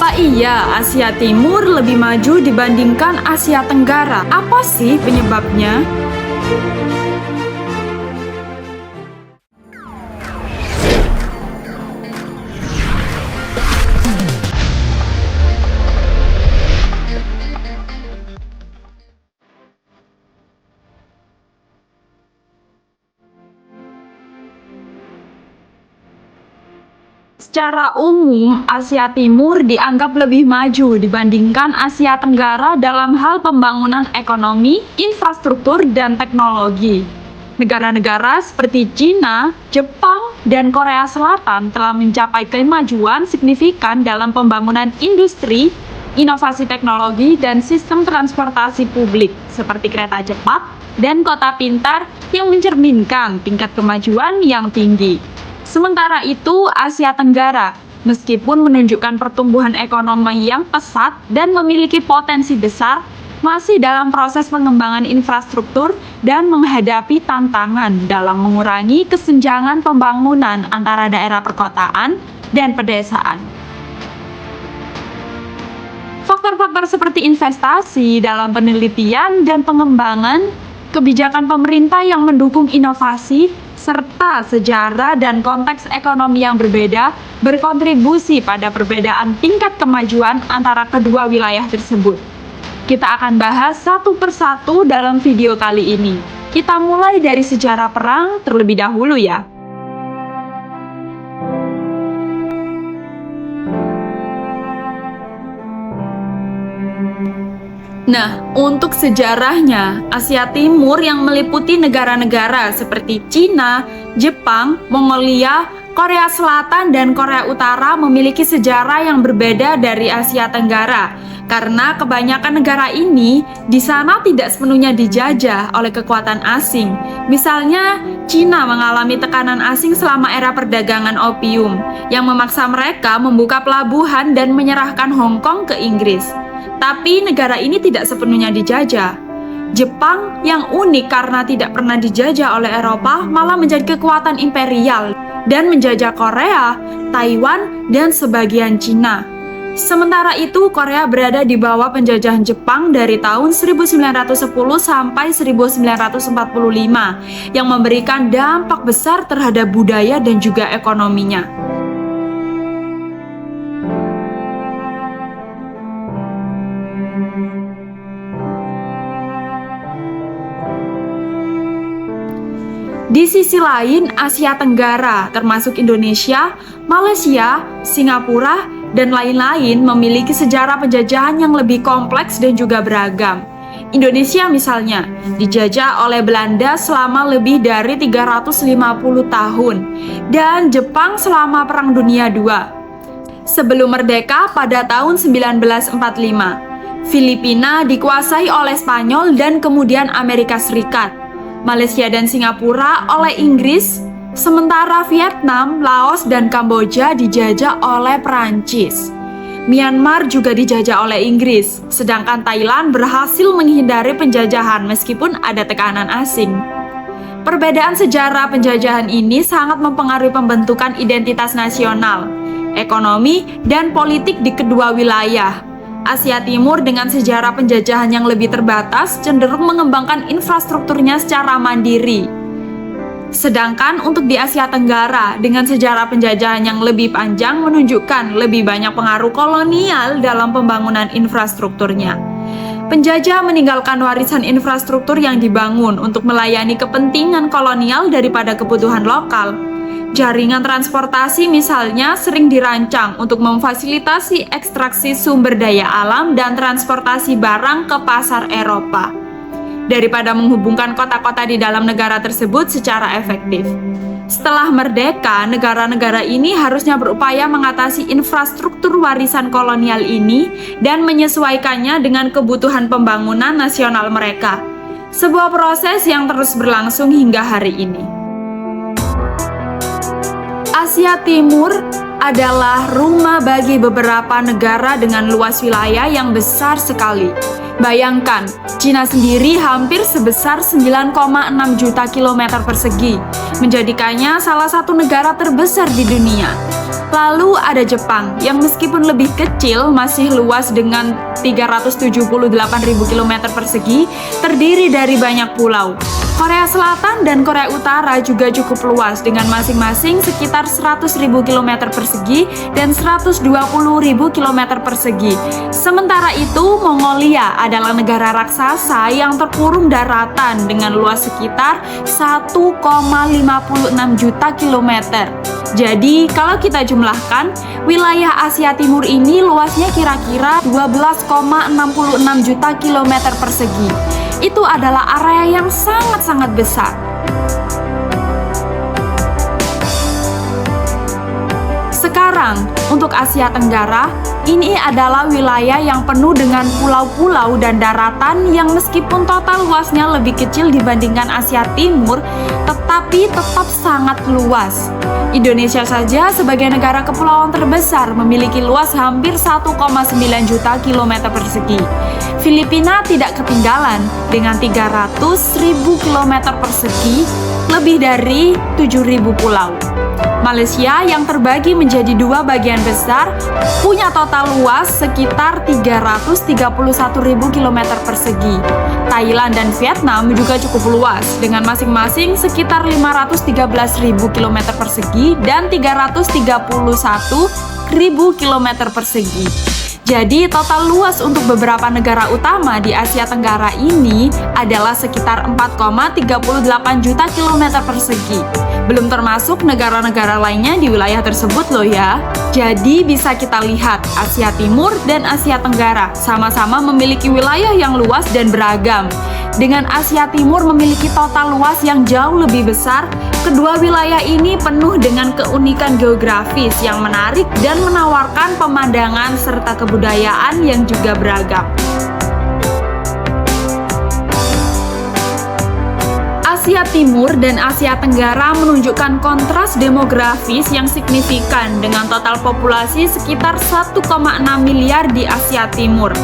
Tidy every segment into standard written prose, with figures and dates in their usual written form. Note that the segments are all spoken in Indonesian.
Apa iya Asia Timur lebih maju dibandingkan Asia Tenggara? Apa sih penyebabnya? Secara umum, Asia Timur dianggap lebih maju dibandingkan Asia Tenggara dalam hal pembangunan ekonomi, infrastruktur, dan teknologi. Negara-negara seperti Cina, Jepang, dan Korea Selatan telah mencapai kemajuan signifikan dalam pembangunan industri, inovasi teknologi, dan sistem transportasi publik seperti kereta cepat dan kota pintar yang mencerminkan tingkat kemajuan yang tinggi. Sementara itu, Asia Tenggara, meskipun menunjukkan pertumbuhan ekonomi yang pesat dan memiliki potensi besar, masih dalam proses pengembangan infrastruktur dan menghadapi tantangan dalam mengurangi kesenjangan pembangunan antara daerah perkotaan dan pedesaan. Faktor-faktor seperti investasi dalam penelitian dan pengembangan, kebijakan pemerintah yang mendukung inovasi, serta sejarah dan konteks ekonomi yang berbeda berkontribusi pada perbedaan tingkat kemajuan antara kedua wilayah tersebut. Kita akan bahas satu persatu dalam video kali ini. Kita mulai dari sejarah perang terlebih dahulu ya. Nah, untuk sejarahnya, Asia Timur yang meliputi negara-negara seperti Cina, Jepang, Mongolia, Korea Selatan, dan Korea Utara memiliki sejarah yang berbeda dari Asia Tenggara. Karena kebanyakan negara ini di sana tidak sepenuhnya dijajah oleh kekuatan asing. Misalnya, Cina mengalami tekanan asing selama era perdagangan opium yang memaksa mereka membuka pelabuhan dan menyerahkan Hong Kong ke Inggris. Tapi negara ini tidak sepenuhnya dijajah. Jepang yang unik karena tidak pernah dijajah oleh Eropa malah menjadi kekuatan imperial dan menjajah Korea, Taiwan, dan sebagian Cina. Sementara itu, Korea berada di bawah penjajahan Jepang dari tahun 1910 sampai 1945 yang memberikan dampak besar terhadap budaya dan juga ekonominya. Di sisi lain, Asia Tenggara, termasuk Indonesia, Malaysia, Singapura, dan lain-lain memiliki sejarah penjajahan yang lebih kompleks dan juga beragam. Indonesia misalnya, dijajah oleh Belanda selama lebih dari 350 tahun, dan Jepang selama Perang Dunia II. Sebelum merdeka pada tahun 1945, Filipina dikuasai oleh Spanyol dan kemudian Amerika Serikat. Malaysia dan Singapura oleh Inggris, sementara Vietnam, Laos, dan Kamboja dijajah oleh Perancis. Myanmar juga dijajah oleh Inggris, sedangkan Thailand berhasil menghindari penjajahan meskipun ada tekanan asing. Perbedaan sejarah penjajahan ini sangat mempengaruhi pembentukan identitas nasional, ekonomi, dan politik di kedua wilayah. Asia Timur dengan sejarah penjajahan yang lebih terbatas cenderung mengembangkan infrastrukturnya secara mandiri. Sedangkan untuk di Asia Tenggara dengan sejarah penjajahan yang lebih panjang menunjukkan lebih banyak pengaruh kolonial dalam pembangunan infrastrukturnya. Penjajah meninggalkan warisan infrastruktur yang dibangun untuk melayani kepentingan kolonial daripada kebutuhan lokal. Jaringan transportasi misalnya sering dirancang untuk memfasilitasi ekstraksi sumber daya alam dan transportasi barang ke pasar Eropa, daripada menghubungkan kota-kota di dalam negara tersebut secara efektif. Setelah merdeka, negara-negara ini harusnya berupaya mengatasi infrastruktur warisan kolonial ini dan menyesuaikannya dengan kebutuhan pembangunan nasional mereka. Sebuah proses yang terus berlangsung hingga hari ini. Asia Timur adalah rumah bagi beberapa negara dengan luas wilayah yang besar sekali. Bayangkan, Cina sendiri hampir sebesar 9,6 juta kilometer persegi, menjadikannya salah satu negara terbesar di dunia. Lalu ada Jepang, yang meskipun lebih kecil masih luas dengan 378.000 km persegi, terdiri dari banyak pulau. Korea Selatan dan Korea Utara juga cukup luas dengan masing-masing sekitar 100.000 km persegi dan 120.000 km persegi. Sementara itu, Mongolia adalah negara raksasa yang terkurung daratan dengan luas sekitar 1,56 juta kilometer. Jadi, kalau kita jumlahkan, wilayah Asia Timur ini luasnya kira-kira 12,66 juta kilometer persegi. Itu adalah area yang sangat-sangat besar. Sekarang, untuk Asia Tenggara, ini adalah wilayah yang penuh dengan pulau-pulau dan daratan yang meskipun total luasnya lebih kecil dibandingkan Asia Timur, tetapi tetap sangat luas. Indonesia saja sebagai negara kepulauan terbesar memiliki luas hampir 1,9 juta kilometer persegi. Filipina tidak ketinggalan dengan 300.000 kilometer persegi, lebih dari 7.000 pulau. Malaysia yang terbagi menjadi dua bagian besar punya total luas sekitar 331.000 km persegi. Thailand dan Vietnam juga cukup luas dengan masing-masing sekitar 513.000 km persegi dan 331.000 km persegi. Jadi total luas untuk beberapa negara utama di Asia Tenggara ini adalah sekitar 4,38 juta kilometer persegi. Belum termasuk negara-negara lainnya di wilayah tersebut loh ya. Jadi bisa kita lihat Asia Timur dan Asia Tenggara sama-sama memiliki wilayah yang luas dan beragam. Dengan Asia Timur memiliki total luas yang jauh lebih besar, kedua wilayah ini penuh dengan keunikan geografis yang menarik dan menawarkan pemandangan serta kebudayaan yang juga beragam. Asia Timur dan Asia Tenggara menunjukkan kontras demografis yang signifikan dengan total populasi sekitar 1,6 miliar di Asia Timur,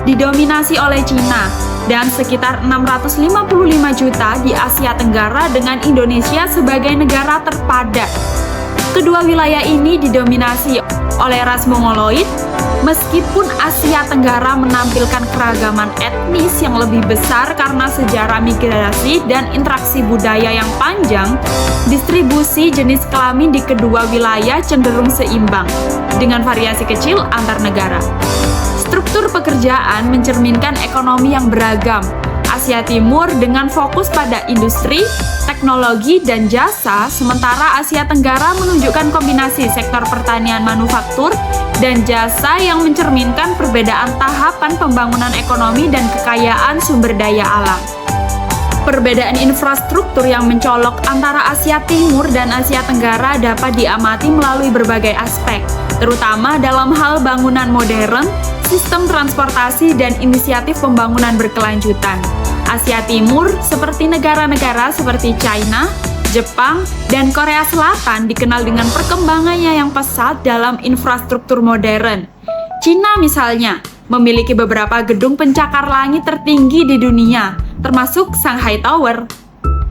didominasi oleh Cina, dan sekitar 655 juta di Asia Tenggara dengan Indonesia sebagai negara terpadat. Kedua wilayah ini didominasi oleh ras Mongoloid, meskipun Asia Tenggara menampilkan keragaman etnis yang lebih besar karena sejarah migrasi dan interaksi budaya yang panjang, distribusi jenis kelamin di kedua wilayah cenderung seimbang, dengan variasi kecil antar negara. Struktur pekerjaan mencerminkan ekonomi yang beragam. Asia Timur dengan fokus pada industri, teknologi, dan jasa, sementara Asia Tenggara menunjukkan kombinasi sektor pertanian manufaktur dan jasa yang mencerminkan perbedaan tahapan pembangunan ekonomi dan kekayaan sumber daya alam. Perbedaan infrastruktur yang mencolok antara Asia Timur dan Asia Tenggara dapat diamati melalui berbagai aspek, terutama dalam hal bangunan modern, sistem transportasi, dan inisiatif pembangunan berkelanjutan. Asia Timur, seperti negara-negara seperti China, Jepang, dan Korea Selatan dikenal dengan perkembangannya yang pesat dalam infrastruktur modern. Cina misalnya, memiliki beberapa gedung pencakar langit tertinggi di dunia, termasuk Shanghai Tower.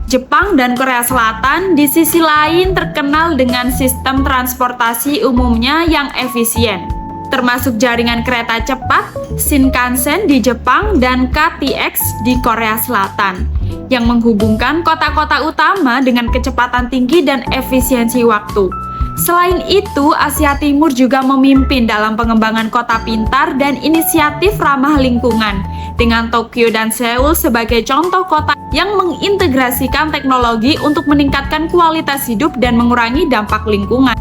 Jepang dan Korea Selatan di sisi lain terkenal dengan sistem transportasi umumnya yang efisien, termasuk jaringan kereta cepat Shinkansen di Jepang dan KTX di Korea Selatan, yang menghubungkan kota-kota utama dengan kecepatan tinggi dan efisiensi waktu. Selain itu, Asia Timur juga memimpin dalam pengembangan kota pintar dan inisiatif ramah lingkungan, dengan Tokyo dan Seoul sebagai contoh kota yang mengintegrasikan teknologi untuk meningkatkan kualitas hidup dan mengurangi dampak lingkungan.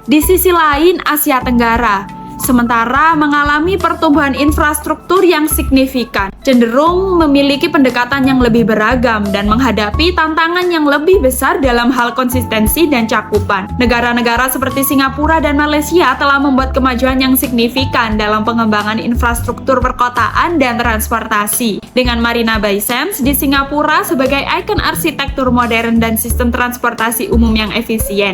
Di sisi lain, Asia Tenggara sementara mengalami pertumbuhan infrastruktur yang signifikan, cenderung memiliki pendekatan yang lebih beragam dan menghadapi tantangan yang lebih besar dalam hal konsistensi dan cakupan. Negara-negara seperti Singapura dan Malaysia telah membuat kemajuan yang signifikan dalam pengembangan infrastruktur perkotaan dan transportasi, dengan Marina Bay Sands di Singapura sebagai ikon arsitektur modern dan sistem transportasi umum yang efisien.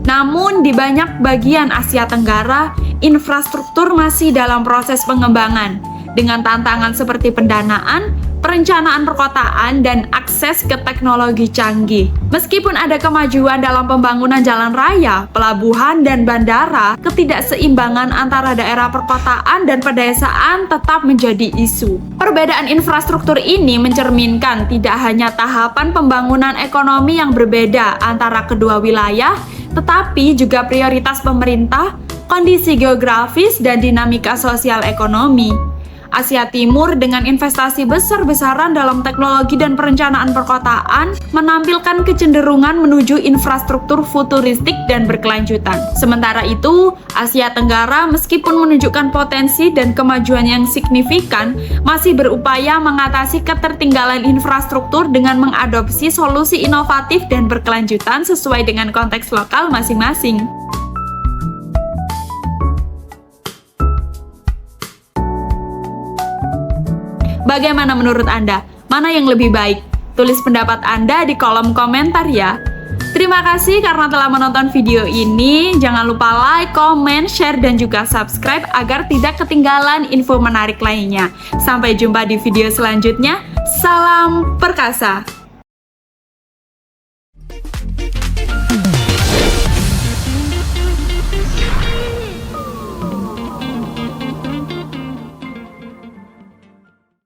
Namun, di banyak bagian Asia Tenggara, infrastruktur masih dalam proses pengembangan, dengan tantangan seperti pendanaan, perencanaan perkotaan, dan akses ke teknologi canggih. Meskipun ada kemajuan dalam pembangunan jalan raya, pelabuhan, dan bandara, ketidakseimbangan antara daerah perkotaan dan pedesaan tetap menjadi isu. Perbedaan infrastruktur ini mencerminkan tidak hanya tahapan pembangunan ekonomi yang berbeda antara kedua wilayah, tetapi juga prioritas pemerintah, kondisi geografis, dan dinamika sosial ekonomi. Asia Timur dengan investasi besar-besaran dalam teknologi dan perencanaan perkotaan menampilkan kecenderungan menuju infrastruktur futuristik dan berkelanjutan. Sementara itu, Asia Tenggara meskipun menunjukkan potensi dan kemajuan yang signifikan, masih berupaya mengatasi ketertinggalan infrastruktur dengan mengadopsi solusi inovatif dan berkelanjutan sesuai dengan konteks lokal masing-masing. Bagaimana menurut Anda? Mana yang lebih baik? Tulis pendapat Anda di kolom komentar ya. Terima kasih karena telah menonton video ini. Jangan lupa like, comment, share, dan juga subscribe agar tidak ketinggalan info menarik lainnya. Sampai jumpa di video selanjutnya. Salam perkasa!